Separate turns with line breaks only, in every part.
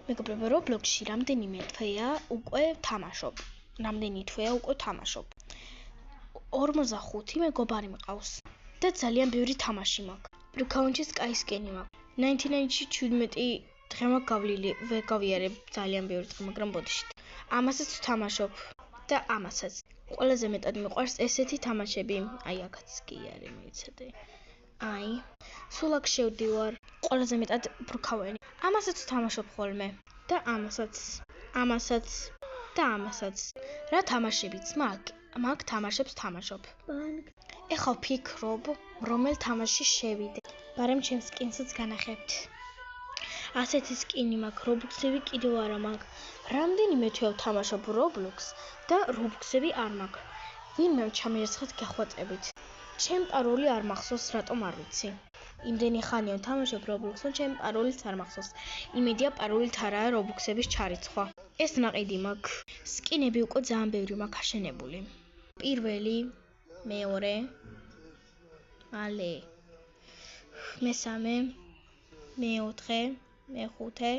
მეგობრებო, Roblox-ში რამდენიმე თვეა უკვე თამაშობ. 45 მეგობარი მყავს და ძალიან ბევრი თამაში მაქვს. ბრუკაუნჩის Skyscan მაქვს. 99-ში 17 დღე მაქვს გავლილი, ვერ გავიარებ ძალიან ბევრი დღე, მაგრამ ბოდიშით. ამასაც ვთამაშობ და ამასაც. ყველაზე მეტად მიყვარს ესეთი თამაშები. აი, აქაც კი არის მეცადე. აი, სულ აქ შევდივარ. ყველაზე მეტად ბრუკავენი. ამასაც ვთამაშობ ხოლმე და ამასაც და ამასაც. რა თამაშებიც მაგ თამაშებს თამაშობ. ეხლა ვფიქრობ, რომელ თამაშში შევიდე. მაგრამ ჩემს სკინსაც განახებთ. ასეთი სკინი მაქვს, Roblox-ები კიდევ არა მაქვს. რამდენიმე თვეა ვთამაშობ Roblox და Roblox-ები არ მაქვს. ვინმე ჩამირიცხეთ გეხვეწებით. ჩემ პაროლი არ მახსოვს, რატომ არ ვიცი. იმდენი ხანია ვთამაშობ Roblox-ს, ჩემ პაროლიც არ მახსოვს. იმედია პაროლით არაა Roblox-ების ჩარიცხვა. ეს ნაყიდი მაქვს. სკინები უკვე ძალიან ბევრი მაქვს აშენებული. პირველი, მეორე, მალე მესამე, მეოთხე, მეხუთე,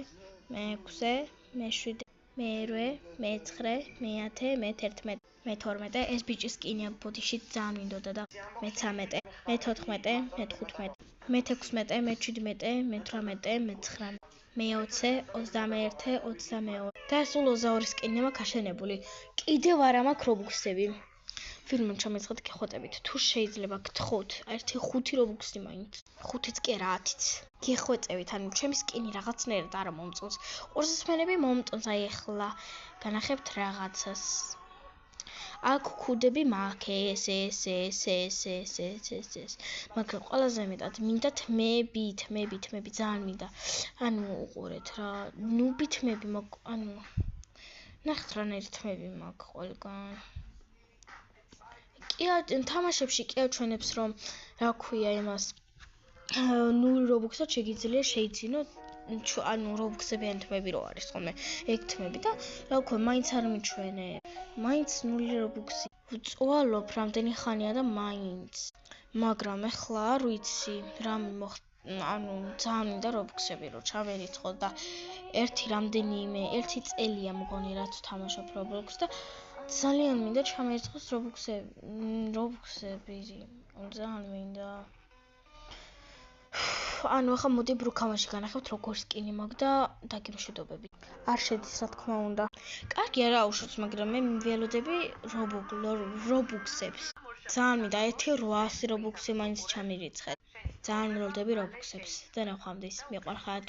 მეექვსე, მეშვიდე, მერვე, მეცხრე, მეათე, მე-11, მე-12. ეს ბიჭი სკინია ბოდიში ძალიან მინდოდა და მე-13, მე-14, მე-15, მე-16, მე-17, მე-18, მე-19, მე-20, 21, 22 და სულ 22 სკინი მაქვს აშენებული. კიდევ არა მაქვს Roblox-ები. ვინმე ჩამირიცხეთ გეხვეწებით. თუ შეიძლება გთხოვთ, 1-5 Roblox-ი მაინც. 5-იც კი არა, 10-იც. გეხვეწებით, ანუ ჩემი სკინი რაღაცნაირად არ მომწონს. ყურსასმენები მომწონს, აი ახლა განახებთ რაღაცას. აქ ქუდები მაქვს, ეს. მაგრამ ყველაზე მეტად მინდა თმებით, ძალიან მინდა. ანუ უყურეთ რა, ნუბი თმები მაქვს, ანუ ნახეთ რანაირი თმები მაქვს ყველგან. კი თამაშებში კი აჩვენებს რომ რა ქვია იმას 0 Robux-ად შეიძლება ანუ Robux-ებიანი თმები რო არის ხოლმე ეგ თმები და რა ქვია მაინც არ მიჩვენე. მაინც 0 Robux-ი ვწვალობ რამდენი ხანია და მაინც. მაგრამ ეხლა არ ვიცი რა ანუ ძალიან მინდა Robux-ები რო ჩავერიცხო და ერთი წელია მგონი რაც ვთამაშობ Roblox და ძალიან მინდა ჩამერიცხოს Robux-ები. ძალიან მინდა. ანუ ახლა მოდი ბრუკავანში განახებთ როგორ სკინი მაქვს და დაგემშვიდობებით. არ შედის რა თქმა უნდა. კარგი არა აუშვებს, მაგრამ მე ველოდები Robux-ებს. ძალიან მინდა 1800 Robux-ი მაინც ჩამირიცხეთ. ძალიან ველოდები Robux-ებს და ნახვამდის. მიყვარხართ.